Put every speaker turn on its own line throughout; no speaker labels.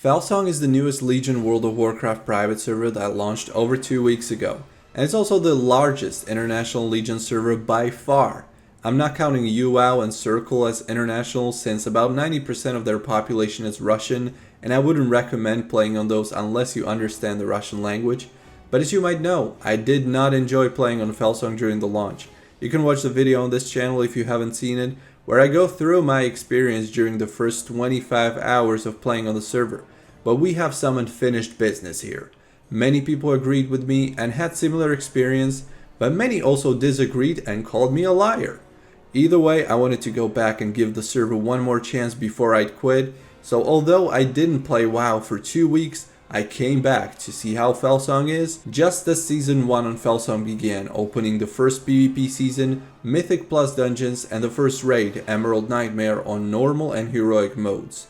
Felsong is the newest Legion World of Warcraft private server that launched over 2 weeks ago, and it's also the largest international Legion server by far. I'm not counting UWow and Circle as international since about 90% of their population is Russian, and I wouldn't recommend playing on those unless you understand the Russian language. But as you might know, I did not enjoy playing on Felsong during the launch. You can watch the video on this channel if you haven't seen it, where I go through my experience during the first 25 hours of playing on the server. But we have some unfinished business here. Many people agreed with me and had similar experience, but many also disagreed and called me a liar. Either way, I wanted to go back and give the server one more chance before I'd quit, so although I didn't play WoW for 2 weeks, I came back to see how Felsong is, just as Season 1 on Felsong began, opening the first PvP season, Mythic Plus dungeons, and the first raid, Emerald Nightmare, on normal and heroic modes.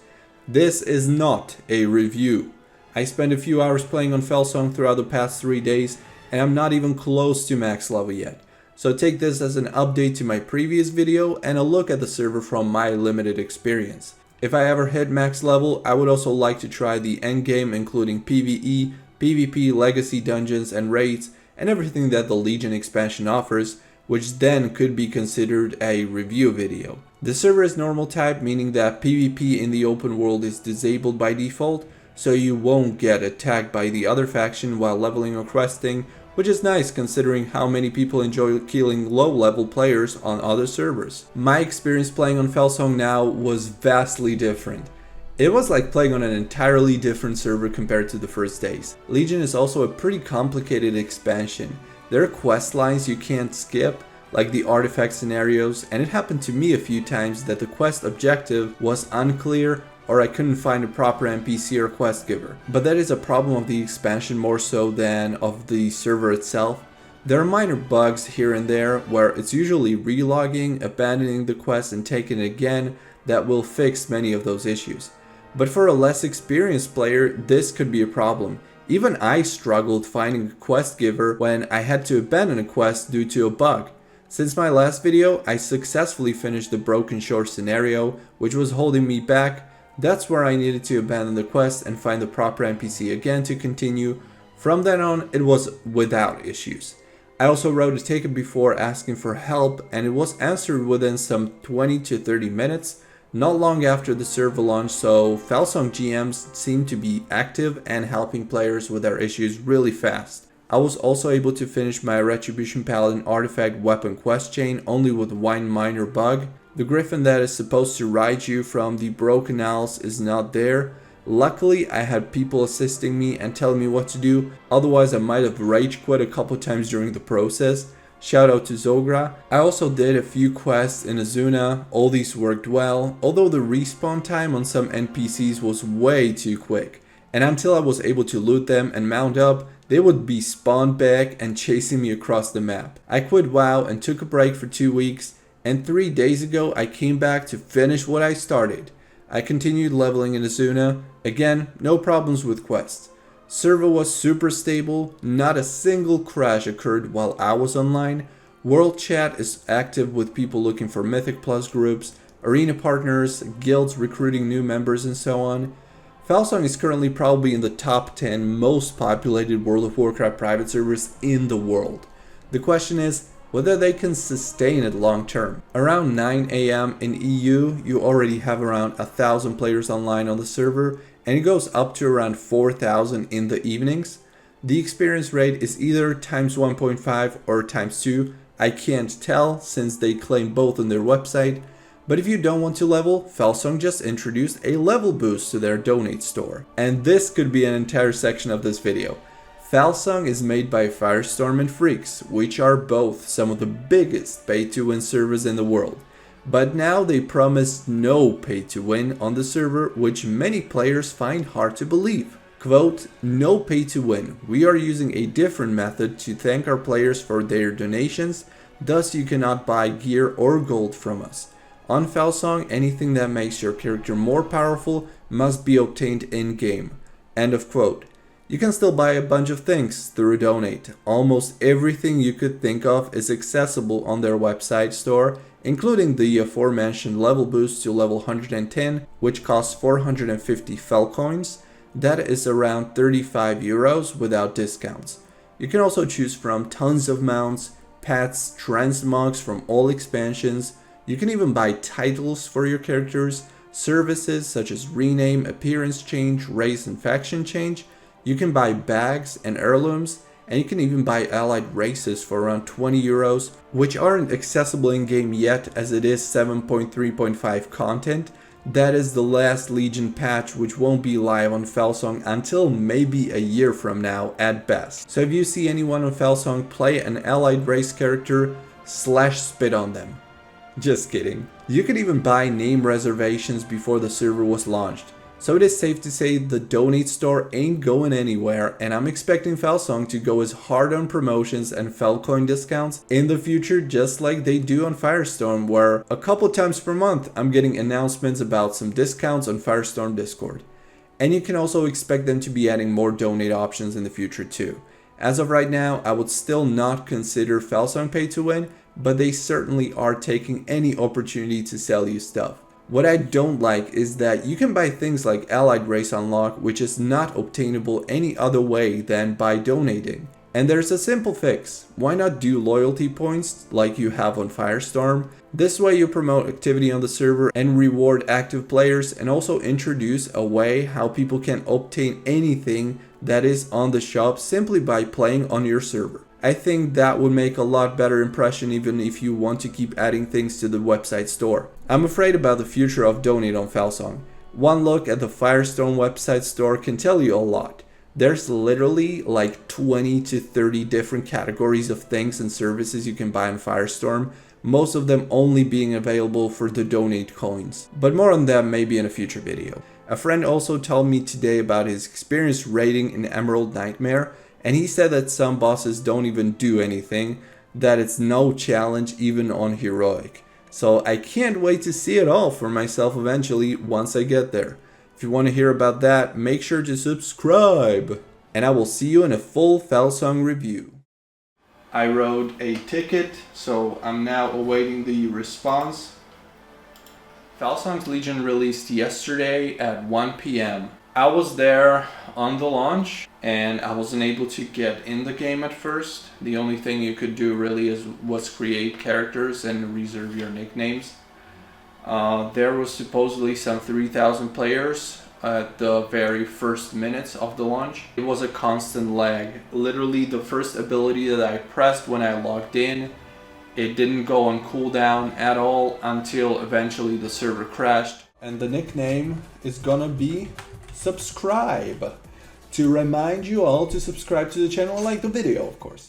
This is not a review. I spent a few hours playing on Felsong throughout the past 3 days, and I'm not even close to max level yet. So take this as an update to my previous video and a look at the server from my limited experience. If I ever hit max level, I would also like to try the endgame, including PvE, PvP, legacy dungeons and raids, and everything that the Legion expansion offers, which then could be considered a review video. The server is normal type, meaning that PvP in the open world is disabled by default, so you won't get attacked by the other faction while leveling or questing, which is nice considering how many people enjoy killing low level players on other servers. My experience playing on Felsong now was vastly different. It was like playing on an entirely different server compared to the first days. Legion is also a pretty complicated expansion. There are quest lines you can't skip, like the artifact scenarios, and it happened to me a few times that the quest objective was unclear or I couldn't find a proper NPC or quest giver. But that is a problem of the expansion more so than of the server itself. There are minor bugs here and there where it's usually relogging, abandoning the quest and taking it again that will fix many of those issues. But for a less experienced player, this could be a problem. Even I struggled finding a quest giver when I had to abandon a quest due to a bug. Since my last video, I successfully finished the Broken Shore scenario, which was holding me back. That's where I needed to abandon the quest and find the proper NPC again to continue. From then on, it was without issues. I also wrote a ticket before asking for help, and it was answered within some 20 to 30 minutes, not long after the server launch, so Felsong GMs seem to be active and helping players with their issues really fast. I was also able to finish my Retribution Paladin artifact weapon quest chain only with one minor bug. The griffin that is supposed to ride you from the Broken Isles is not there. Luckily, I had people assisting me and telling me what to do, otherwise I might have rage quit a couple times during the process. Shout out to Zogra. I also did a few quests in Azuna, all these worked well, although the respawn time on some NPCs was way too quick. And until I was able to loot them and mount up, they would be spawned back and chasing me across the map. I quit WoW and took a break for 2 weeks. And 3 days ago, I came back to finish what I started. I continued leveling in Azuna. Again, no problems with quests. Server was super stable, not a single crash occurred while I was online. World chat is active with people looking for Mythic Plus groups, arena partners, guilds recruiting new members and so on. Felsong is currently probably in the top 10 most populated World of Warcraft private servers in the world. The question is, whether they can sustain it long term. Around 9 AM in EU, you already have around 1,000 players online on the server, and it goes up to around 4,000 in the evenings. The experience rate is either times 1.5 or times 2. I can't tell since they claim both on their website. But if you don't want to level, Felsong just introduced a level boost to their donate store. And this could be an entire section of this video. Felsong is made by Firestorm and Freakz, which are both some of the biggest pay-to-win servers in the world. But now they promised no pay-to-win on the server, which many players find hard to believe. Quote, "No pay-to-win. We are using a different method to thank our players for their donations, thus you cannot buy gear or gold from us. On Felsong, anything that makes your character more powerful must be obtained in-game." End of quote. You can still buy a bunch of things through Donate. Almost everything you could think of is accessible on their website store, including the aforementioned level boost to level 110, which costs 450 Fel coins, that is around 35 euros without discounts. You can also choose from tons of mounts, pets, transmogs from all expansions. You can even buy titles for your characters, services such as rename, appearance change, race and faction change. You can buy bags and heirlooms, and you can even buy allied races for around 20 euros, which aren't accessible in game yet as it is 7.3.5 content. That is the last Legion patch, which won't be live on Felsong until maybe a year from now at best. So if you see anyone on Felsong play an allied race character, spit on them. Just kidding. You could even buy name reservations before the server was launched. So it is safe to say the donate store ain't going anywhere, and I'm expecting Felsong to go as hard on promotions and Felcoin discounts in the future, just like they do on Firestorm, where a couple times per month I'm getting announcements about some discounts on Firestorm Discord. And you can also expect them to be adding more donate options in the future too. As of right now, I would still not consider Felsong pay to win, but they certainly are taking any opportunity to sell you stuff. What I don't like is that you can buy things like Allied Race Unlock, which is not obtainable any other way than by donating. And there's a simple fix. Why not do loyalty points like you have on Firestorm? This way you promote activity on the server and reward active players, and also introduce a way how people can obtain anything that is on the shop simply by playing on your server. I think that would make a lot better impression even if you want to keep adding things to the website store. I'm afraid about the future of Donate on Felsong. One look at the Firestorm website store can tell you a lot. There's literally like 20 to 30 different categories of things and services you can buy on Firestorm, most of them only being available for the donate coins. But more on that maybe in a future video. A friend also told me today about his experience raiding in Emerald Nightmare, and he said that some bosses don't even do anything, that it's no challenge even on heroic. So I can't wait to see it all for myself eventually once I get there. If you want to hear about that, make sure to subscribe. And I will see you in a full Felsong review. I wrote a ticket, so I'm now awaiting the response. Felsong's Legion released yesterday at 1 p.m. I was there on the launch and I wasn't able to get in the game at first. The only thing you could do really was create characters and reserve your nicknames. There was supposedly some 3,000 players at the very first minutes of the launch. It was a constant lag. Literally the first ability that I pressed when I logged in, it didn't go on cooldown at all until eventually the server crashed. And the nickname is gonna be subscribe, to remind you all to subscribe to the channel and like the video, of course.